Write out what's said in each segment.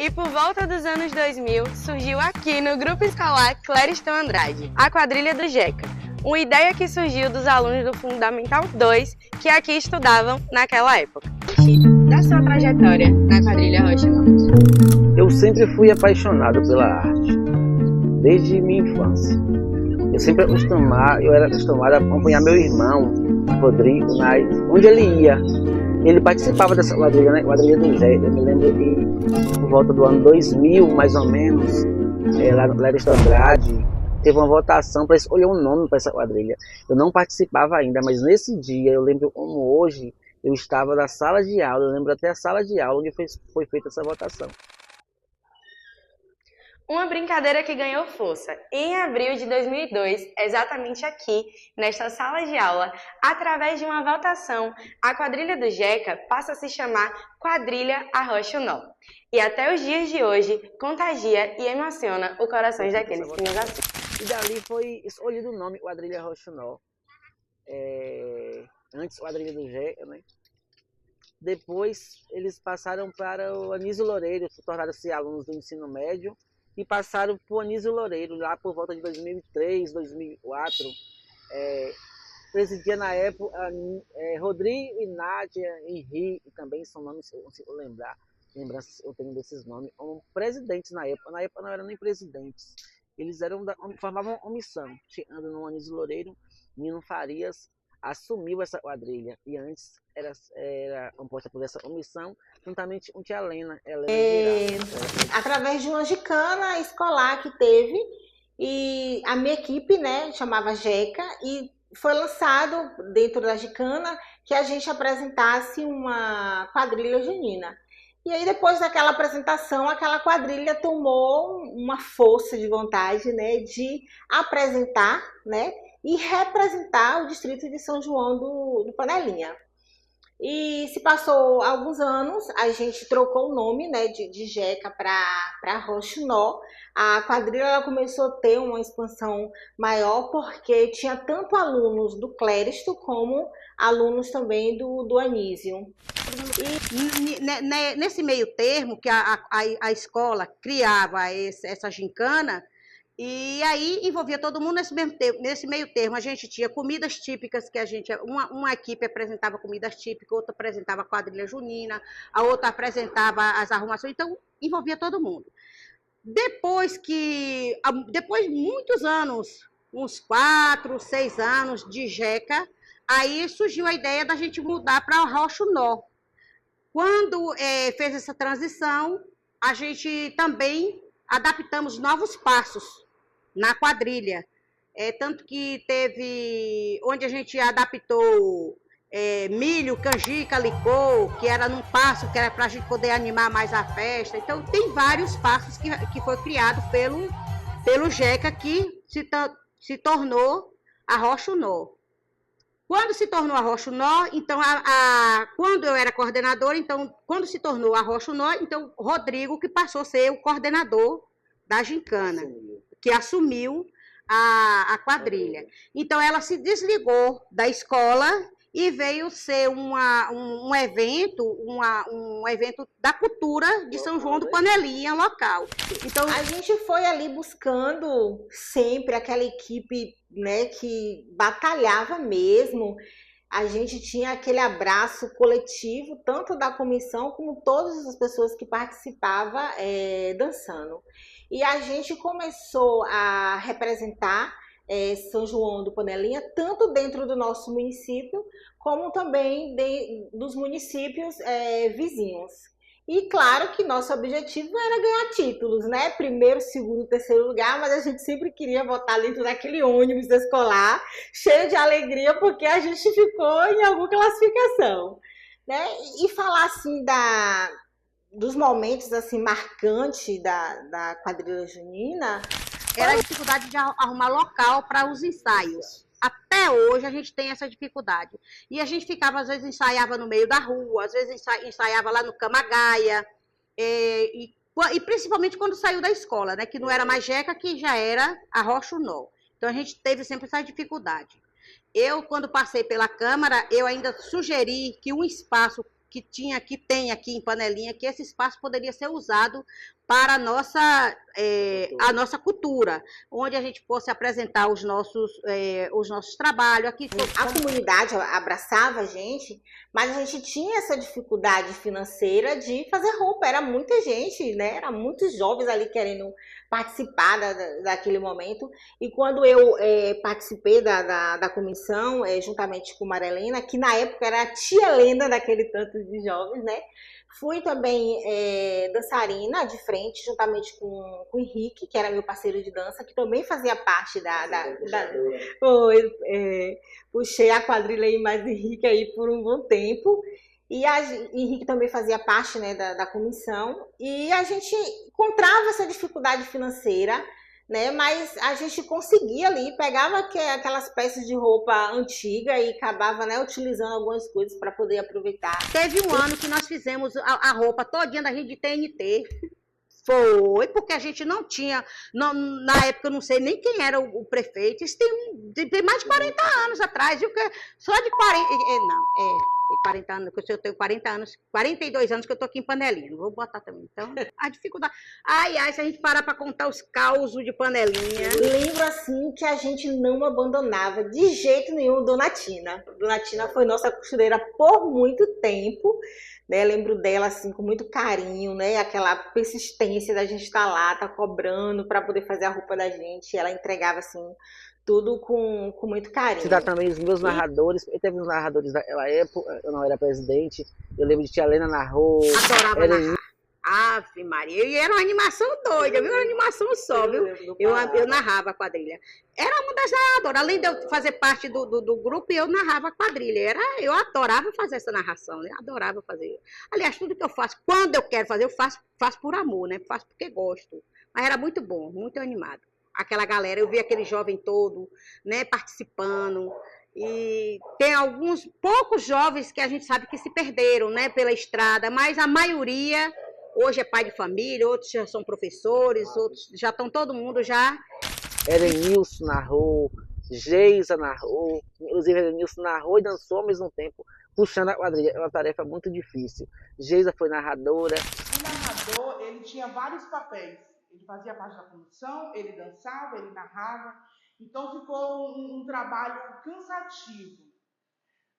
E por volta dos anos 2000, surgiu aqui no Grupo Escolar Clériston Andrade, a quadrilha do Jeca. Uma ideia que surgiu dos alunos do Fundamental 2 que aqui estudavam naquela época. Da sua trajetória na quadrilha Roxinol. Eu sempre fui apaixonado pela arte, desde minha infância. Eu era acostumado a acompanhar meu irmão, Rodrigo, onde ele ia. Ele participava dessa quadrilha, né? Quadrilha do Jeca. Eu me lembro que por volta do ano 2000, mais ou menos, lá no Clériston Andrade, teve uma votação para escolher um nome para essa quadrilha. Eu não participava ainda, mas nesse dia, eu lembro como hoje, eu estava na sala de aula, eu lembro até a sala de aula onde foi feita essa votação. Uma brincadeira que ganhou força em abril de 2002, exatamente aqui, nesta sala de aula, através de uma votação, a quadrilha do Jeca passa a se chamar Quadrilha Arroxinol. E até os dias de hoje, contagia e emociona o coração daqueles que nos assistem. E dali foi escolhido o nome Quadrilha Roxinol. Antes Quadrilha do Jeca, né? Depois eles passaram para o Anísio Loureiro, tornaram-se alunos do ensino médio e passaram para o Anísio Loureiro, lá por volta de 2003, 2004. Presidia na época Rodrigo e Nádia Henrique, também são nomes que eu consigo lembrar. Lembranças eu tenho desses nomes, como presidentes na época. Na época não eram nem presidentes. Eles formavam uma omissão. Chegando no Anísio Loureiro, Nino Farias assumiu essa quadrilha. E antes era composta por essa omissão, juntamente com tia Helena. Através de uma gincana escolar que teve, e a minha equipe, né, chamava Jeca, e foi lançado dentro da gincana que a gente apresentasse uma quadrilha junina. E aí, depois daquela apresentação, aquela quadrilha tomou uma força de vontade, né, de apresentar, né, e representar o distrito de São João do Panelinha. E se passou alguns anos, a gente trocou o nome, né, de Jeca para Roxinol. A quadrilha ela começou a ter uma expansão maior porque tinha tanto alunos do Clériston como alunos também do Anísio. E nesse meio termo que a escola criava essa gincana, e aí envolvia todo mundo nesse meio termo. A gente tinha comidas típicas, que uma equipe apresentava comidas típicas, outra apresentava quadrilha junina, a outra apresentava as arrumações, então envolvia todo mundo. Depois de muitos anos, uns 4, 6 anos de Jeca, aí surgiu a ideia da gente mudar para Roxinol. Quando fez essa transição, a gente também adaptamos novos passos na quadrilha. Tanto que teve onde a gente adaptou milho, canjica, licor, que era num passo que era para a gente poder animar mais a festa. Então tem vários passos que foi criado pelo Jeca, que se tornou a Roxinol. Quando se tornou a Roxinol, então, quando eu era coordenadora, então, quando se tornou a Roxinol, então, Rodrigo, que passou a ser o coordenador da gincana, que assumiu a quadrilha. Então, ela se desligou da escola e veio ser um evento da cultura de São João do Panelinha, local. Então, a gente foi ali buscando sempre aquela equipe, né, que batalhava mesmo. A gente tinha aquele abraço coletivo, tanto da comissão como todas as pessoas que participavam dançando. E a gente começou a representar São João do Panelinha, tanto dentro do nosso município, como também dos municípios vizinhos. E claro que nosso objetivo era ganhar títulos, né? Primeiro, segundo, terceiro lugar, mas a gente sempre queria botar dentro daquele ônibus escolar, cheio de alegria, porque a gente ficou em alguma classificação, né? E falar assim dos momentos assim marcantes da quadrilha junina, era a dificuldade de arrumar local para os ensaios. Até hoje a gente tem essa dificuldade. E a gente ficava, às vezes, ensaiava no meio da rua, às vezes ensaiava lá no Camagaia, e principalmente quando saiu da escola, né? Que não era mais Jeca, que já era a Roxinol. Então a gente teve sempre essa dificuldade. Eu, quando passei pela Câmara, eu ainda sugeri que um espaço que tem aqui em Panelinha, que esse espaço poderia ser usado para a nossa cultura, onde a gente fosse apresentar os nossos trabalhos. Aqui, a comunidade abraçava a gente, mas a gente tinha essa dificuldade financeira de fazer roupa. Era muita gente, né? Era muitos jovens ali querendo participar daquele momento. E quando eu participei da comissão, juntamente com Maria Helena, que na época era a tia Helena daquele tanto de jovens, né? Fui também dançarina de frente, juntamente com o Henrique, que era meu parceiro de dança, que também fazia parte puxei a quadrilha aí mais Henrique aí por um bom tempo. E Henrique também fazia parte, né, da comissão. E a gente encontrava essa dificuldade financeira, né? Mas a gente conseguia ali, pegava aquelas peças de roupa antiga e acabava, né, utilizando algumas coisas para poder aproveitar. Teve um ano que nós fizemos a roupa todinha da gente de TNT. Foi, porque a gente não tinha, na época eu não sei nem quem era o prefeito, isso tem mais de 40 anos atrás, viu? Só de 40, tem 40 anos, eu tenho 40 anos, 42 anos que eu tô aqui em Panelinha, não vou botar também, então, a dificuldade. Ai, se a gente parar para contar os causos de Panelinha. Lembro, assim, que a gente não abandonava de jeito nenhum Dona Tina. Dona Tina foi nossa costureira por muito tempo, né? Lembro dela, assim, com muito carinho, né? Aquela persistência da gente estar lá, tá cobrando para poder fazer a roupa da gente, ela entregava, assim, tudo com muito carinho. Citar também os meus narradores, teve uns narradores daquela época, eu não era presidente, eu lembro de tia Helena narrou. Adorava narrar. Ave Maria, e era uma animação doida, viu? Era uma animação só, viu? Eu narrava a quadrilha. Era uma das narradoras, além de eu fazer parte do grupo, eu narrava a quadrilha. Eu adorava fazer essa narração, né? Adorava fazer. Aliás, tudo que eu faço, quando eu quero fazer, eu faço por amor, né? Faço porque gosto. Mas era muito bom, muito animado. Aquela galera, eu vi aquele jovem todo, né, participando. E tem alguns poucos jovens que a gente sabe que se perderam, né, pela estrada, mas a maioria hoje é pai de família, outros já são professores, outros já estão todo mundo já. Erenilson narrou, Geisa narrou, inclusive Erenilson narrou e dançou ao mesmo tempo, puxando a quadrilha. É uma tarefa muito difícil. Geisa foi narradora. O narrador, ele tinha vários papéis. Ele fazia parte da comissão, ele dançava, ele narrava. Então ficou um trabalho cansativo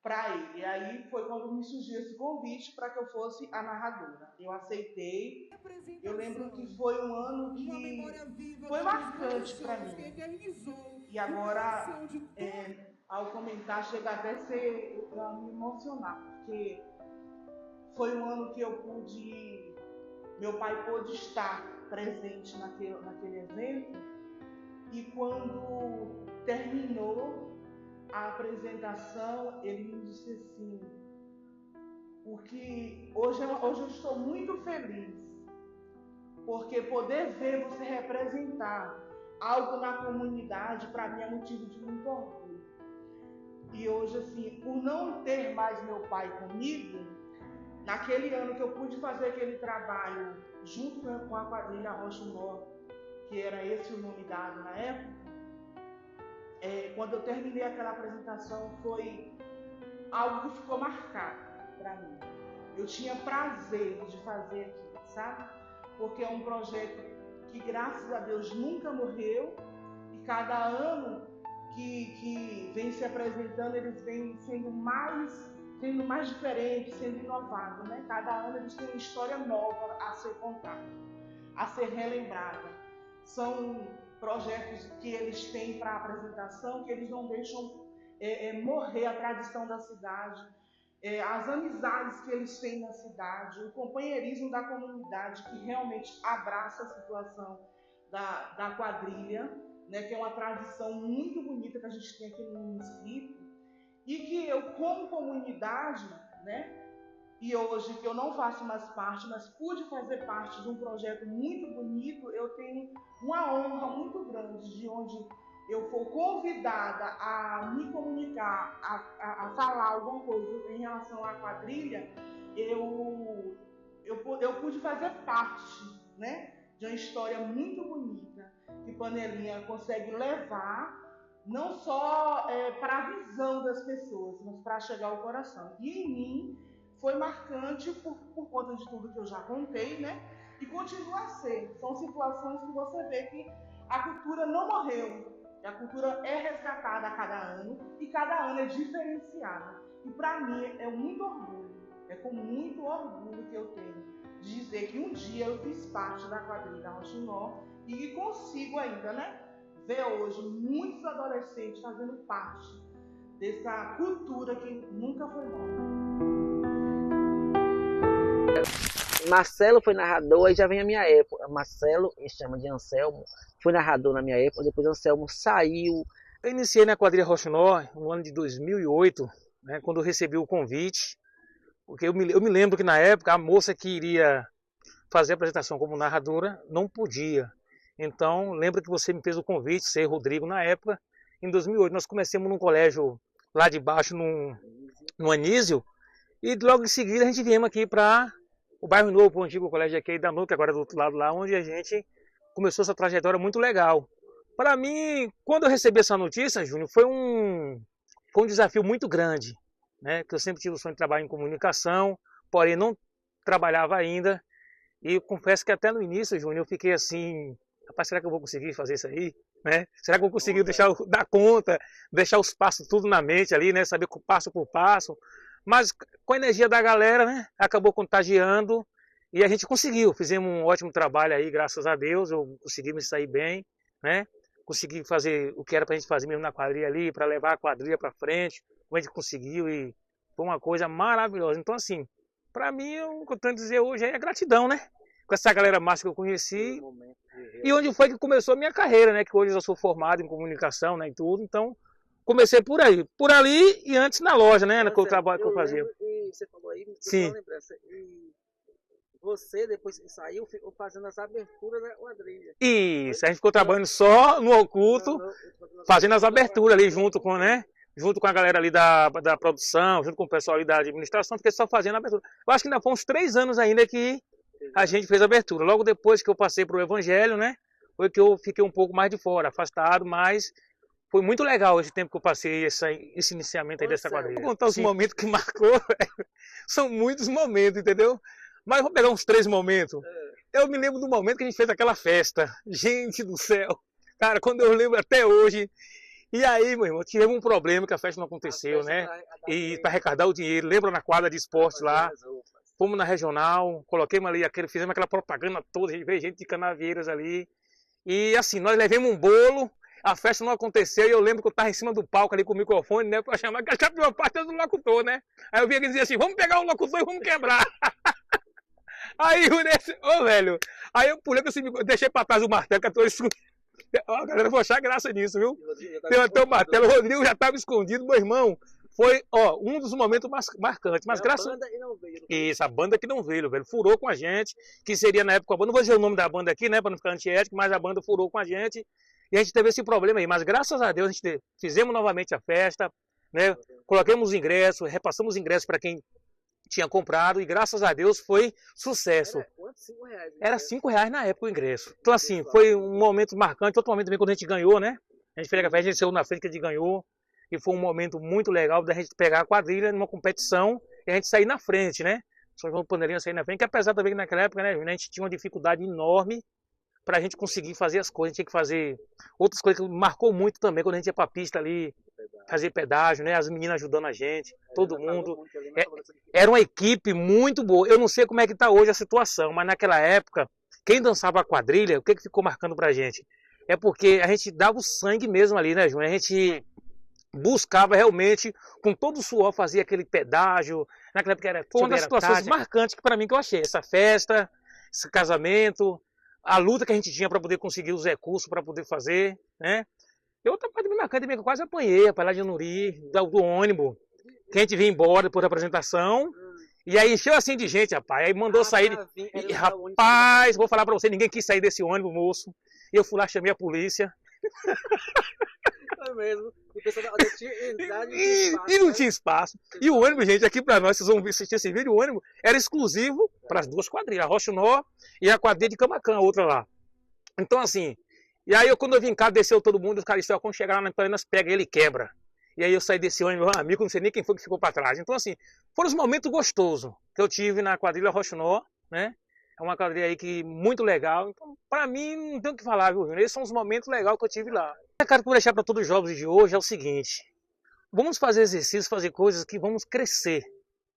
para ele. E aí foi quando me surgiu esse convite para que eu fosse a narradora. Eu aceitei. Eu lembro que foi um ano que foi marcante para mim. E agora, ao comentar, chega até a me emocionar, porque foi um ano que meu pai pôde estar presente naquele evento, e quando terminou a apresentação, ele me disse assim, porque hoje eu estou muito feliz, porque poder ver você representar algo na comunidade, para mim é motivo de muito orgulho. E hoje, assim, por não ter mais meu pai comigo, naquele ano que eu pude fazer aquele trabalho junto com a quadrilha Rocha Mor, que era esse o nome dado na época, quando eu terminei aquela apresentação, foi algo que ficou marcado para mim. Eu tinha prazer de fazer aquilo, sabe? Porque é um projeto que, graças a Deus, nunca morreu, e cada ano que vem se apresentando, eles vêm sendo mais diferentes, sendo inovados, né? Cada ano eles têm uma história nova a ser contada, a ser relembrada. São projetos que eles têm para apresentação, que eles não deixam morrer a tradição da cidade, as amizades que eles têm na cidade, o companheirismo da comunidade, que realmente abraça a situação da quadrilha, né, que é uma tradição muito bonita que a gente tem aqui no município, e que eu, como comunidade, né, e hoje que eu não faço mais parte, mas pude fazer parte de um projeto muito bonito, eu tenho uma honra muito grande de onde eu for convidada a me comunicar, a falar alguma coisa em relação à quadrilha, eu pude fazer parte, né, de uma história muito bonita que Panelinha consegue levar, não só para a visão das pessoas, mas para chegar ao coração. E em mim foi marcante por conta de tudo que eu já contei, né? E continua a ser. São situações que você vê que a cultura não morreu. A cultura é resgatada a cada ano e cada ano é diferenciada. E para mim é muito orgulho, é com muito orgulho que eu tenho de dizer que um dia eu fiz parte da quadrilha Roxinol e que consigo ainda, né, ver hoje muitos adolescentes fazendo parte dessa cultura que nunca foi morta. Marcelo foi narrador, aí já vem a minha época. Marcelo, ele chama de Anselmo, foi narrador na minha época, depois Anselmo saiu. Eu iniciei na quadrilha Roxinol no ano de 2008, né, quando eu recebi o convite, porque eu me lembro que na época a moça que iria fazer a apresentação como narradora não podia. Então, lembra que você me fez o convite, ser Rodrigo na época. Em 2008 nós começamos num colégio lá de baixo, no Anísio, e logo em seguida a gente viemos aqui para o bairro Novo, o antigo colégio aqui da Nuca, agora do outro lado lá, onde a gente começou essa trajetória muito legal. Para mim, quando eu recebi essa notícia, Júnior, foi um desafio muito grande, né? Que eu sempre tive o sonho de trabalhar em comunicação, porém não trabalhava ainda. E eu confesso que até no início, Júnior, eu fiquei assim, rapaz, será que eu vou conseguir fazer isso aí? Né? Será que eu vou conseguir dar conta, deixar os passos tudo na mente ali, né? Saber passo por passo. Mas com a energia da galera, né, acabou contagiando e a gente conseguiu. Fizemos um ótimo trabalho aí, graças a Deus. Eu consegui me sair bem, né? Consegui fazer o que era pra gente fazer mesmo na quadrilha ali, para levar a quadrilha para frente. Como a gente conseguiu e foi uma coisa maravilhosa. Então, assim, para mim, o que eu tenho a dizer hoje é gratidão, né? Com essa galera massa que eu conheci e onde foi que começou a minha carreira, né? Que hoje eu sou formado em comunicação, né, e tudo. Então, comecei por aí, por ali e antes na loja, né? No trabalho que eu fazia. E você falou aí, sim. Lembrança, e você depois que saiu, ficou fazendo as aberturas da quadrilha. Isso, a gente ficou trabalhando só no oculto, fazendo as aberturas ali junto com, né? Junto com a galera ali da produção, junto com o pessoal ali da administração, fiquei só fazendo a abertura. Eu acho que ainda foi uns 3 anos ainda que a gente fez a abertura. Logo depois que eu passei para o Evangelho, né? Foi que eu fiquei um pouco mais de fora, afastado, mas foi muito legal esse tempo que eu passei, esse iniciamento aí dessa quadrilha. Vou contar os momentos que marcou, são muitos momentos, entendeu? Mas vou pegar uns 3 momentos. Eu me lembro do momento que a gente fez aquela festa. Gente do céu. Cara, quando eu lembro até hoje. E aí, meu irmão, tivemos um problema que a festa não aconteceu, né? E para arrecadar o dinheiro, lembra na quadra de esporte lá? Fomos na regional, coloquemos ali, fizemos aquela propaganda toda, a gente veio gente de Canavieiras ali. E assim, nós levamos um bolo. A festa não aconteceu e eu lembro que eu estava em cima do palco ali com o microfone, né? Para chamar que a pior parte do locutor, né? Aí eu vi ele dizer assim, vamos pegar o locutor e vamos quebrar. Aí, velho, aí eu pulei, deixei para trás o martelo, que eu tô escondido. A galera vai achar graça nisso, viu? Tem até o martelo, o Rodrigo já estava escondido, meu irmão. Foi, um dos momentos marcantes. Mas graças a banda que não veio. Isso, a banda que não veio, velho. Furou com a gente, que seria na época, não vou dizer o nome da banda aqui, né, para não ficar antiético, mas a banda furou com a gente. E a gente teve esse problema aí, mas graças a Deus a gente fizemos novamente a festa, né? Colocamos os ingressos, repassamos os ingressos para quem tinha comprado e graças a Deus foi sucesso. Era quanto? R$5? Era R$5 na época o ingresso. Então assim, foi um momento marcante, outro momento também quando a gente ganhou, né? A gente fez a festa, a gente saiu na frente que a gente ganhou e foi um momento muito legal da gente pegar a quadrilha numa competição e a gente sair na frente, né? São João do Pandeirinha sair na frente, que apesar também que naquela época, né, a gente tinha uma dificuldade enorme para a gente conseguir fazer as coisas, a gente tinha que fazer outras coisas que marcou muito também, quando a gente ia para a pista ali, fazer pedágio, né? As meninas ajudando a gente, todo mundo. Era uma equipe muito boa. Eu não sei como é que está hoje a situação, mas naquela época, quem dançava a quadrilha, o que ficou marcando para a gente? É porque a gente dava o sangue mesmo ali, né, Júnior? A gente buscava realmente, com todo o suor, fazia aquele pedágio. Naquela época foi uma das situações marcantes que para mim que eu achei. Essa festa, esse casamento, a luta que a gente tinha para poder conseguir os recursos para poder fazer, né? E outra parte bem marcante também que eu quase apanhei, para lá de Anuri, do ônibus, que a gente vinha embora depois da apresentação, e aí encheu assim de gente, rapaz, aí mandou sair, e, rapaz, vou falar para você, ninguém quis sair desse ônibus, moço, e eu fui lá, chamei a polícia. É mesmo. E não tinha espaço. E o ônibus, gente, aqui pra nós, vocês vão assistir esse vídeo, o ônibus era exclusivo para as 2 quadrilhas, a Roxinol e a quadrilha de Camacan, a outra lá. Então, assim, e aí quando eu vim cá, desceu todo mundo, os caras disseram, quando chegar lá na Empanha, nós pega ele e quebra. E aí eu saí desse ônibus, meu amigo, não sei nem quem foi que ficou para trás. Então, assim, foram os momentos gostosos que eu tive na quadrilha Roxinol, né? É uma quadrilha aí que muito legal. Então, para mim, não tem o que falar, viu, Júnior? Esses são os momentos legais que eu tive lá. O recado que eu vou deixar para todos os jovens de hoje é o seguinte: vamos fazer exercícios, fazer coisas que vamos crescer.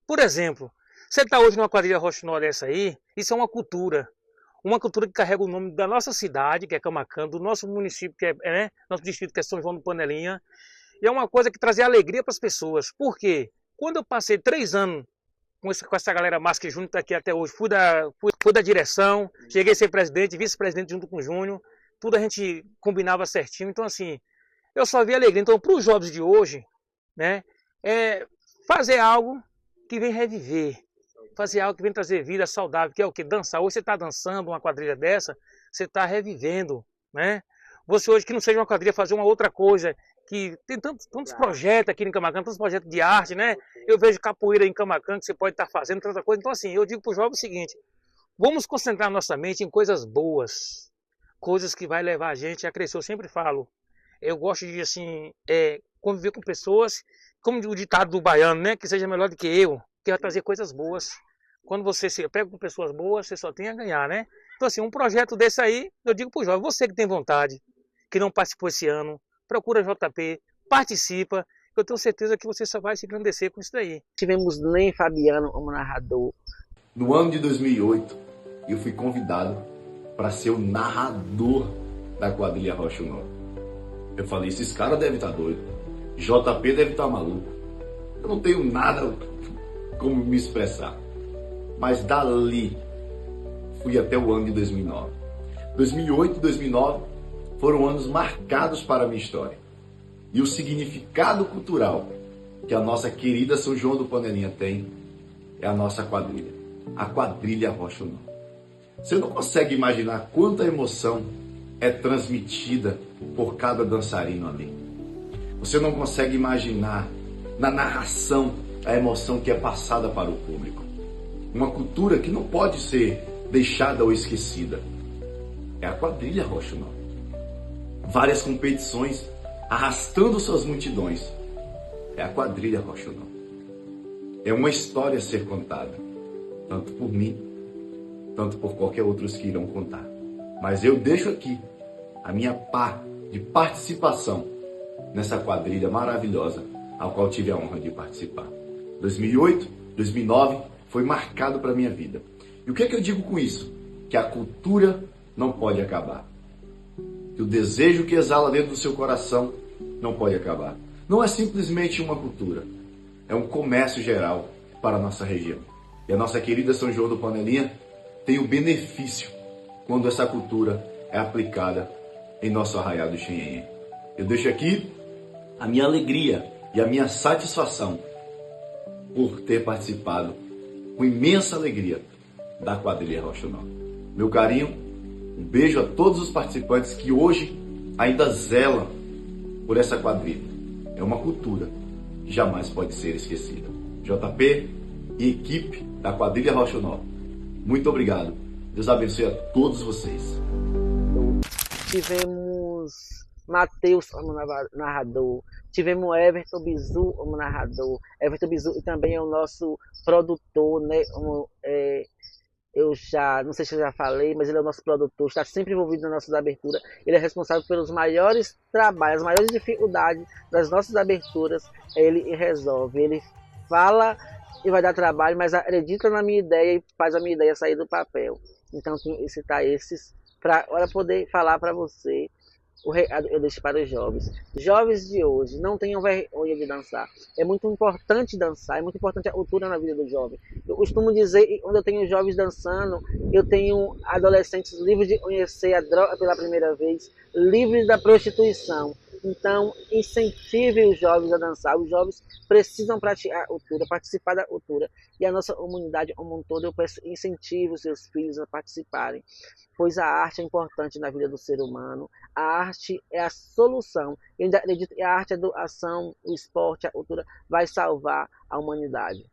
Por exemplo, você está hoje numa quadrilha Roxinol dessa aí, isso é uma cultura. Uma cultura que carrega o nome da nossa cidade, que é Camaquã, do nosso município, que é nosso distrito, que é São João do Panelinha. E é uma coisa que trazia alegria para as pessoas. Por quê? Quando eu passei 3 anos com essa galera massa que junto está aqui até hoje, fui da direção, cheguei a ser presidente, vice-presidente junto com o Júnior, tudo a gente combinava certinho. Então, assim, eu só vi alegria. Então, para os jovens de hoje, né, é fazer algo que vem reviver, fazer algo que vem trazer vida saudável, que é o que? Dançar. Hoje você está dançando uma quadrilha dessa, você está revivendo, né? Você hoje que não seja uma quadrilha, fazer uma outra coisa, que tem tantos projetos aqui em Camaquã, tantos projetos de arte, né? Eu vejo capoeira em Camaquã, que você pode estar fazendo tanta coisa. Então, assim, eu digo para os jovens o seguinte: vamos concentrar nossa mente em coisas boas, coisas que vai levar a gente a crescer. Eu sempre falo, eu gosto de, assim, conviver com pessoas, como o ditado do baiano, né? Que seja melhor do que vai trazer coisas boas. Quando você se pega com pessoas boas, você só tem a ganhar, né? Então, assim, um projeto desse aí, eu digo para os jovens, você que tem vontade, que não participou esse ano, procura JP, participa, eu tenho certeza que você só vai se engrandecer com isso daí. Tivemos Len Fabiano como narrador. No ano de 2008, eu fui convidado para ser o narrador da quadrilha Roxinol. Eu falei, esses caras devem estar doidos, JP deve estar maluco, eu não tenho nada como me expressar. Mas dali, fui até o ano de 2009. 2008 e 2009 foram anos marcados para a minha história. E o significado cultural que a nossa querida São João do Panelinha tem é a nossa quadrilha, a quadrilha Roxinol. Você não consegue imaginar quanta emoção é transmitida por cada dançarino ali. Você não consegue imaginar na narração a emoção que é passada para o público. Uma cultura que não pode ser deixada ou esquecida. É a quadrilha Roxinol. Várias competições arrastando suas multidões. É a quadrilha Roxinol. É uma história a ser contada, tanto por mim, tanto por qualquer outros que irão contar. Mas eu deixo aqui a minha pá de participação nessa quadrilha maravilhosa, ao qual tive a honra de participar. 2008, 2009 foi marcado para a minha vida. E o que é que eu digo com isso? Que a cultura não pode acabar. Que o desejo que exala dentro do seu coração não pode acabar. Não é simplesmente uma cultura, é um comércio geral para a nossa região. E a nossa querida São João do Panelinha tem o benefício quando essa cultura é aplicada em nosso arraial do Xenhenhen. Eu deixo aqui a minha alegria e a minha satisfação por ter participado com imensa alegria da quadrilha Roxinol. Meu carinho, um beijo a todos os participantes que hoje ainda zelam por essa quadrilha. É uma cultura que jamais pode ser esquecida. JP e equipe da quadrilha Roxinol, muito obrigado. Deus abençoe a todos vocês. Tivemos Matheus como narrador, tivemos Everton Bizu como narrador. Everton Bizu também é o nosso produtor, né? Eu já, não sei se eu já falei, mas ele é o nosso produtor, está sempre envolvido nas nossas aberturas. Ele é responsável pelos maiores trabalhos, as maiores dificuldades das nossas aberturas. Ele resolve, ele fala e vai dar trabalho, mas acredita na minha ideia e faz a minha ideia sair do papel. Então, quem citar esses para poder falar para você. O recado eu deixo para os jovens. Jovens de hoje, não tenham vergonha de dançar. É muito importante dançar, é muito importante a cultura na vida do jovem. Eu costumo dizer que quando eu tenho jovens dançando, eu tenho adolescentes livres de conhecer a droga pela primeira vez, livres da prostituição. Então, incentive os jovens a dançar. Os jovens precisam praticar a cultura, participar da cultura. E a nossa comunidade como um todo, eu peço incentive os seus filhos a participarem. Pois a arte é importante na vida do ser humano. A arte é a solução. Eu ainda acredito que a arte, a doação, o esporte, a cultura vai salvar a humanidade.